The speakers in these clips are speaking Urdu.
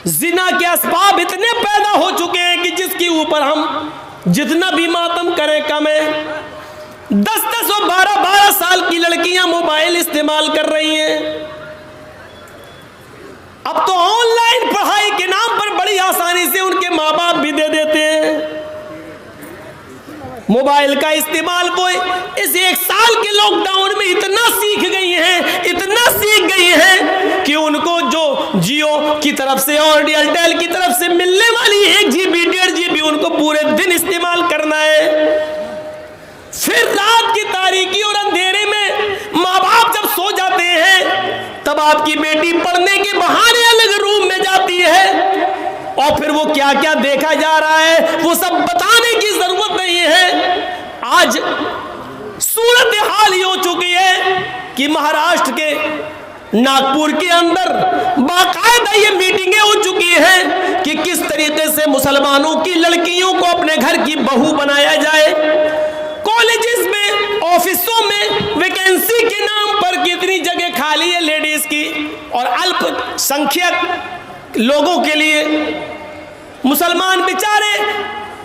زنا کے اسباب اتنے پیدا ہو چکے ہیں کہ جس کے اوپر ہم جتنا بھی ماتم کریں کم ہے. 10 اور 12 سال کی لڑکیاں موبائل استعمال کر رہی ہیں. اب تو آن لائن پڑھائی کے نام پر بڑی آسانی سے ان کے ماں باپ بھی دے دیتے ہیں. موبائل کا استعمال وہ اس 1 سال کے لاک ڈاؤن میں اتنا سیکھ گئی ہیں کہ ان کو جو جیو کی طرف سے اور ایئرٹیل کی طرف سے ملنے والی 1 GB 1.5 GB ان کو پورے دن استعمال کرنا ہے. پھر رات کی تاریکی اور اندھیرے میں ماں باپ جب سو جاتے ہیں تب آپ کی بیٹی پڑھنے کے بہانے الگ روم میں جاتی ہے اور پھر وہ کیا کیا دیکھا جا رہا ہے وہ سب بتانے کی ضرورت نہیں ہے. آج صورتحال یہ ہو چکی ہے کہ مہاراشٹر کے ناگپور کے اندر باقاعدہ یہ میٹنگیں ہو چکی ہیں کہ کس طریقے سے مسلمانوں کی لڑکیوں کو اپنے گھر کی بہو بنایا جائے. کالجز میں آفسوں میں ویکینسی کے نام پر کتنی جگہ خالی ہے لیڈیز کی اور الپ سنکھیک لوگوں کے لیے. مسلمان بیچارے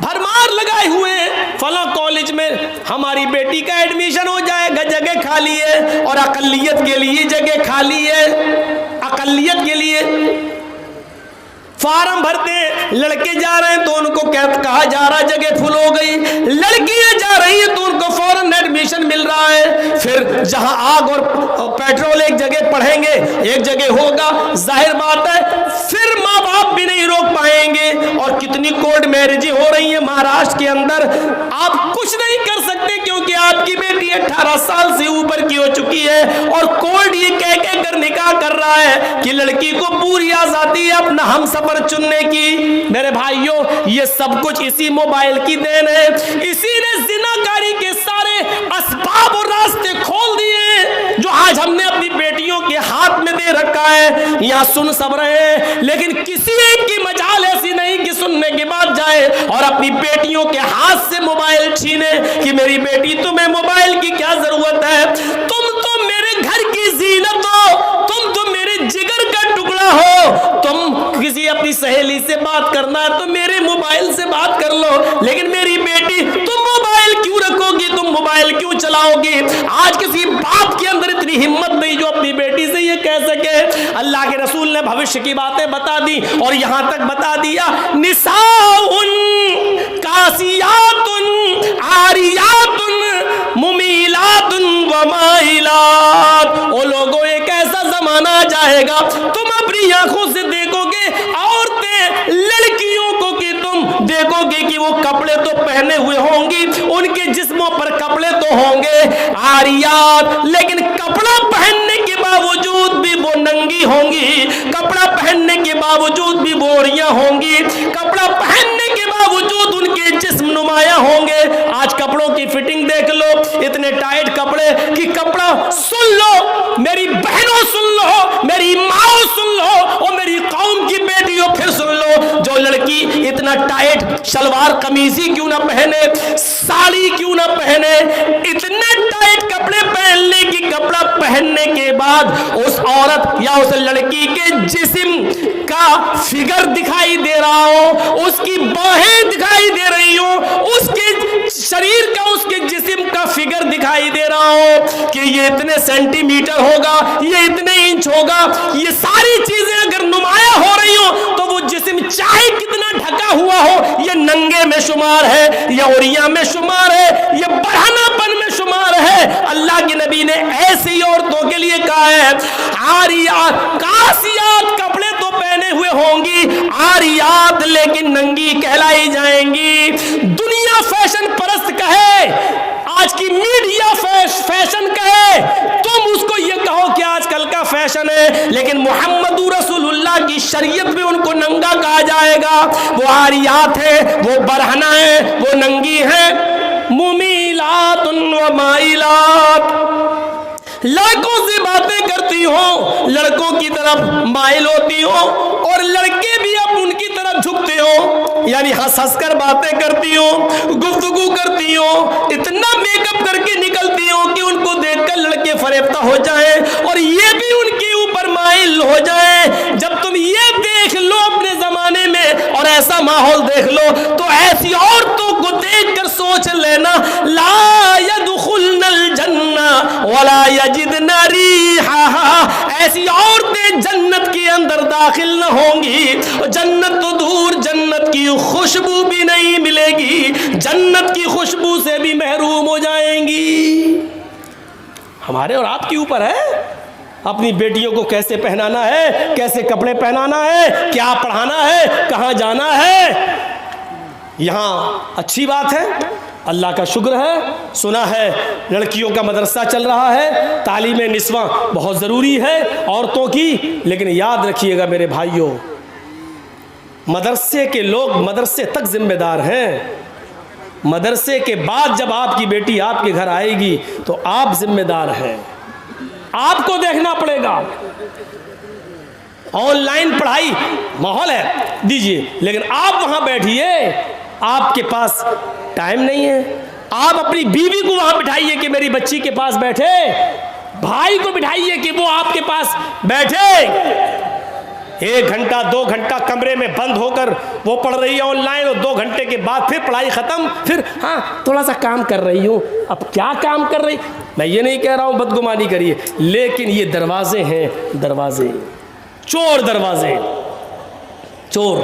بھرمار لگائے ہوئے ہیں فلاں کالج میں ہماری بیٹی کا ایڈمیشن ہو جائے گا, جگہ خالی ہے, اور اقلیت کے لیے جگہ خالی ہے. اقلیت کے لیے فارم بھرتے ہیں, لڑکے جا رہے ہیں تو ان کو کہا جا رہا جگہ فل ہو گئی, لڑکیاں جا رہی ہیں تو ان کو فوراً ایڈمیشن مل رہا ہے. پھر جہاں آگ اور پیٹرول ایک جگہ پڑھیں گے ایک جگہ ہوگا, ظاہر بات ہے پھر ماں باپ بھی نہیں روک پائیں گے. اور کتنی کورٹ میرجیں ہو رہی ہیں مہاراشٹر کے اندر, آپ کچھ نہیں کر سکتے کیونکہ آپ کی بیٹی 18 سال سے اوپر کی ہو چکی ہے اور کورٹ یہ کہہ کر نکاح کر رہا ہے کہ لڑکی کو پوری آزادی ہے اپنا ہم سفر چننے کی. میرے بھائیوں, یہ سب کچھ اسی موبائل کی دین ہے. اسی نے زناکاری کے سارے اسباب اور راستے کھول دیے جو آج ہم نے اپنی بیٹیوں کے ہاتھ میں دے رکھا ہے. یہاں سن سب رہے ہیں لیکن کسی ایک کی مجال ایسی نہیں کہ سننے کے بعد جائے اور اپنی بیٹیوں کے ہاتھ سے موبائل چھینے کہ میری بیٹی تمہیں موبائل کی کیا ضرورت ہے, تم تو میرے گھر کی زینت ہو, تم تو میرے جگر کا ٹکڑا ہو, تم کسی اپنی سہیلی سے بات کرنا ہے تو میرے موبائل سے بات کر لو, لیکن میری بیٹی تم موبائل کیوں رکھو گی, تم موبائل کیوں چلاؤ گی. آج کسی باپ کے اندر اتنی ہمت نہیں جو اپنی بیٹی سے یہ کہہ سکے. اللہ کے رسول نے بھوشیہ کی باتیں بتا دی اور یہاں تک بتا دیا نساء کاسیات عاریات ممیلات ومائلات. او لوگوں, ایک ایسا زمانہ آ جائے گا تم اپنی آنکھوں سے دیکھو گے عورتیں لڑکیوں کو کہ تم دیکھو گے کہ وہ کپڑے تو پہنے ہوئے ہوں گی, ان کے جسموں پر کپڑے تو ہوں گے عاریات, لیکن کپڑا پہننے کے باوجود بھی وہ ننگی ہوں گی, کپڑا پہننے کے باوجود بھی بوریاں ہوں گی, کپڑا پہننے کے باوجود ان کے جسم نمایاں ہوں گے. آج کپڑوں کی فٹنگ دیکھ لو, اتنے ٹائٹ کپڑے کہ کپڑا سن لو میری بہنوں, سن لو میری ماں, سن لو اور میری قوم کی بیٹیوں پھر سن لو, جو لڑکی اتنا ٹائٹ شلوار قمیضی کیوں نہ پہنے, ساڑی کیوں نہ پہنے, اتنے ٹائٹ کپڑے پہن لے کہ کپڑا پہننے کے بعد اس عورت یا اس لڑکی کے جسم کا فگر دکھائی دے رہا ہو, اس کی باہیں دکھائی دے رہی ہوں, اس کے شریر کا اس کے جسم کا فگر دکھائی دے رہا ہو کہ یہ اتنے سینٹی میٹر ہوگا, یہ اتنے انچ ہوگا. یہ ساری چیزیں اگر نمایاں ہو رہی ہوں تو وہ جسم چاہے کتنا ڈھکا ہوا ہو یہ ننگے میں شمار ہے, یہ اوریاں میں شمار ہے, یہ بڑھانا پن میں شمار ہے. اللہ کے نبی نے ایسی عورتوں کے لیے کہا ہے عاریات, کاسیات کپڑے تو پہنے ہوئے ہوں گی, عاریات لیکن ننگی کہلائی جائیں گی. دنیا فیشن پرست کہے, آج کی میڈیا فیشن کہے, تم اس کو یہ کہو کہ آج کل کا فیشن ہے, لیکن محمد رسول اللہ کی شریعت میں ان کو ننگا کہا جائے گا. وہ عاریات ہے, وہ برہنہ ہے, وہ ننگی ہے. ممیلات و مائلات, لڑکوں سے باتیں کرتی ہوں, لڑکوں کی طرف مائل ہوتی ہوں اور لڑکے بھی اب ان کی طرف جھکتے ہوں, یعنی ہنس ہنس کر باتیں کرتی ہوں, گفتگو کرتی ہوں, اتنا میک اپ کر کے نکلتی ہوں کہ ان کو دیکھ کر لڑکے فریفتہ ہو جائیں اور یہ بھی ان کے اوپر مائل ہو جائیں. جب تم یہ دیکھ لو اپنے ایسی عورتیں جنت کے اندر داخل نہ ہوں گی. جنت تو دور, جنت کی خوشبو بھی نہیں ملے گی, جنت کی خوشبو سے بھی محروم ہو جائیں گی. ہمارے اور آپ کے اوپر ہے اپنی بیٹیوں کو کیسے پہنانا ہے, کیسے کپڑے پہنانا ہے, کیا پڑھانا ہے, کہاں جانا ہے. یہاں اچھی بات ہے, اللہ کا شکر ہے, سنا ہے لڑکیوں کا مدرسہ چل رہا ہے, تعلیم نسواں بہت ضروری ہے عورتوں کی. لیکن یاد رکھیے گا میرے بھائیوں, مدرسے کے لوگ مدرسے تک ذمہ دار ہیں. مدرسے کے بعد جب آپ کی بیٹی آپ کے گھر آئے گی تو آپ ذمہ دار ہیں, آپ کو دیکھنا پڑے گا. آن لائن پڑھائی ماحول ہے دیجئے, لیکن آپ وہاں بیٹھیے, آپ کے پاس ٹائم نہیں ہے. آپ اپنی بیوی کو وہاں بٹھائیے کہ میری بچی کے پاس بیٹھے, بھائی کو بٹھائیے کہ وہ آپ کے پاس بیٹھے. 1 گھنٹہ 2 گھنٹہ کمرے میں بند ہو کر وہ پڑھ رہی ہے آن لائن, اور 2 گھنٹے کے بعد پھر پڑھائی ختم, پھر ہاں تھوڑا سا کام کر رہی ہوں. اب کیا کام کر رہی, میں یہ نہیں کہہ رہا ہوں بدگمانی کریے, لیکن یہ دروازے ہیں, دروازے, چور دروازے, چور.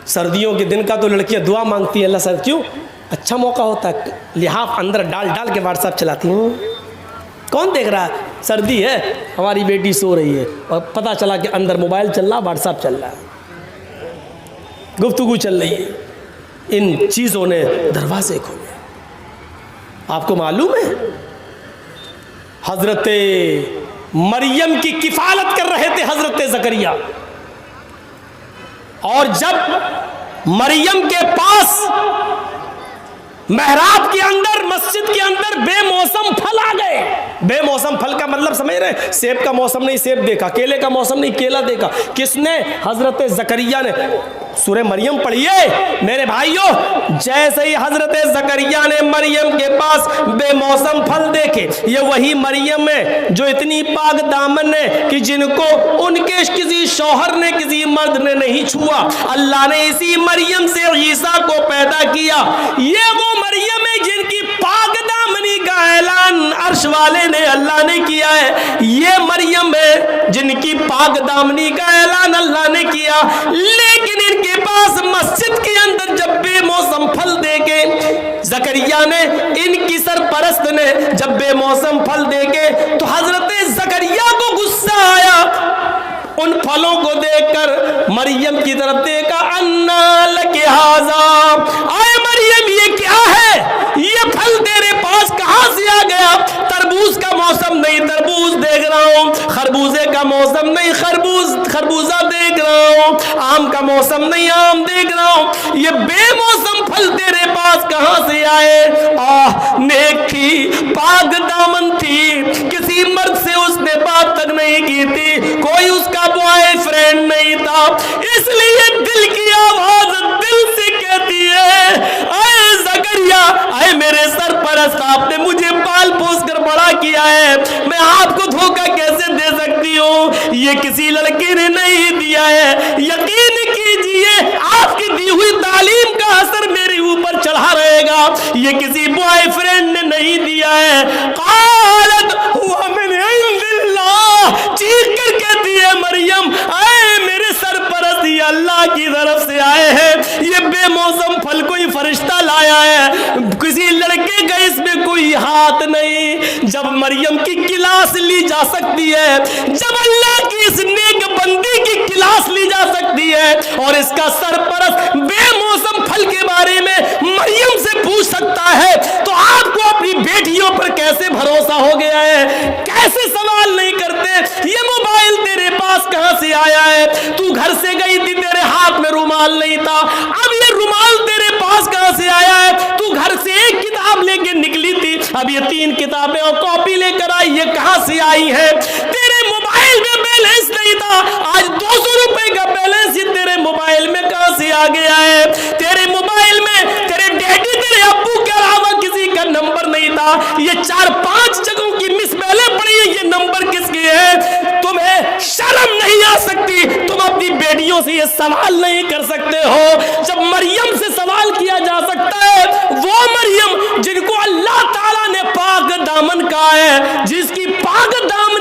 سردیوں کے دن کا تو لڑکیاں دعا مانگتی ہیں اللہ سے, کیوں اچھا موقع ہوتا ہے, لحاف اندر ڈال ڈال کے واٹس ایپ چلاتی ہوں. کون دیکھ رہا ہے, سردی ہے, ہماری بیٹی سو رہی ہے, اور پتہ چلا کہ اندر موبائل چل رہا, واٹس ایپ چل رہا ہے, گفتگو چل رہی ہے. ان چیزوں نے دروازے کھولے. آپ کو معلوم ہے حضرت مریم کی کفالت کر رہے تھے حضرت زکریا, اور جب مریم کے پاس محراب کے اندر, مسجد کے اندر بے موسم پھل آ گئے. بے موسم پھل کا مطلب سمجھ رہے, سیب کا موسم نہیں سیب دیکھا, کیلے کا موسم نہیں کیلا دیکھا. کس نے, حضرت زکریا نے. سورہ مریم پڑھیے میرے بھائیوں. جیسے ہی حضرت زکریا نے مریم کے پاس بے موسم پھل دیکھے, یہ وہی مریم ہے جو اتنی پاک دامن ہے کہ جن کو ان کے کسی شوہر نے, کسی مرد نے نہیں چھوا. اللہ نے اسی مریم سے عیسیٰ کو پیدا کیا. یہ وہ مریم ہے جن کی پاک دامنی کا اعلان عرش والے نے, اللہ نے کیا ہے. یہ مریم ہے جن کی پاک دامنی کا اعلان اللہ نے کیا. لیکن ان کے پاس مسجد کے اندر جب بے موسم پھل دیکھے, زکریا نے, ان کی سرپرست نے جب بے موسم پھل دیکھے تو حضرت زکریا کو غصہ آیا. ان پھلوں کو دیکھ کر مریم کی طرف دیکھا, انا لک ھذا, اے مریم یہ کیا ہے, یہ پھل تیرے پاس کہاں سے آ گیا. تربوز کا موسم نہیں, تربوز دیکھ رہا ہوں. خربوزے کا موسم نہیں, خربوزہ دیکھ رہا ہوں. آم کا موسم نہیں, آم دیکھ رہا ہوں. یہ بے موسم پھل تیرے پاس کہاں سے آئے. نیک تھی, پاک دامن تھی, کسی مرد سے اس نے بات تک نہیں کی تھی, کوئی اس کا بوائے فرینڈ نہیں تھا. اس لیے دل کی آواز دل سے کہتی ہے, اے زکریا, اے میرے سرپرست, آپ نے مجھے پال پوس کر بڑا کیا ہے, میں آپ کو دھوکہ کیسے دے سکتی ہوں. یہ کسی لڑکے نے نہیں دیا ہے. یقین کیجئے آپ کی دی ہوئی تعلیم کا اثر میرے اوپر چڑھا رہے گا. یہ کسی بوائے فرینڈ نے نہیں دیا ہے. قالت هو من عند اللہ, چیخ کر کہتی ہے مریم, اے میرے سرپرست, یہ اللہ کی طرف سے آئے ہیں. یہ بے موسم پھل کوئی فرشتہ لایا ہے, کسی لڑکے کا اس میں کوئی ہاتھ نہیں. جب مریم کی کلاس لی جا سکتی ہے, جب اللہ کی اس نیک بندی کی کلاس لی جا سکتی ہے, اور اس کا سرپرست بے موسم پھل کے بارے میں مریم سے پوچھ سکتا ہے, تو آپ کو اپنی بیٹیوں پر کیسے بھروسہ ہو گیا ہے. کیسے سوال نہیں کرتے, یہ موبائل تیرے پاس کہاں سے آیا ہے. تو گھر سے گئی تھی, تیرے ہاتھ میں رومال نہیں تھا, اب یہ رومال تیرے پاس کہاں سے آیا ہے. تو گھر سے ایک کتاب لے کے نکلی تھی, اب یہ 3 کتابیں اور کاپی لے کر آئی, یہ کہاں سے آئی ہیں. تیرے موبائل میں بیلنس نہیں تھا, آج 200 روپے کا بیلنس ہی تیرے موبائل میں کہاں سے آ گیا ہے. تیرے موبائل میں تیرے ڈیڈی, تیرے ابو کے علاوہ کسی کا نمبر نہیں تھا. یہ 4-5 جگہوں کی مس بیلیں پڑی ہیں, یہ نمبر کس کے ہیں. تمہیں شرم نہیں آ سکتی, تم اپنی بیٹیوں سے یہ سوال نہیں کر سکتے ہو. جب مریم سے سوال کیا جا سکتا ہے, وہ مریم جن کو اللہ تعالیٰ نے پاک دامن کہا ہے, جس کی پاک دامن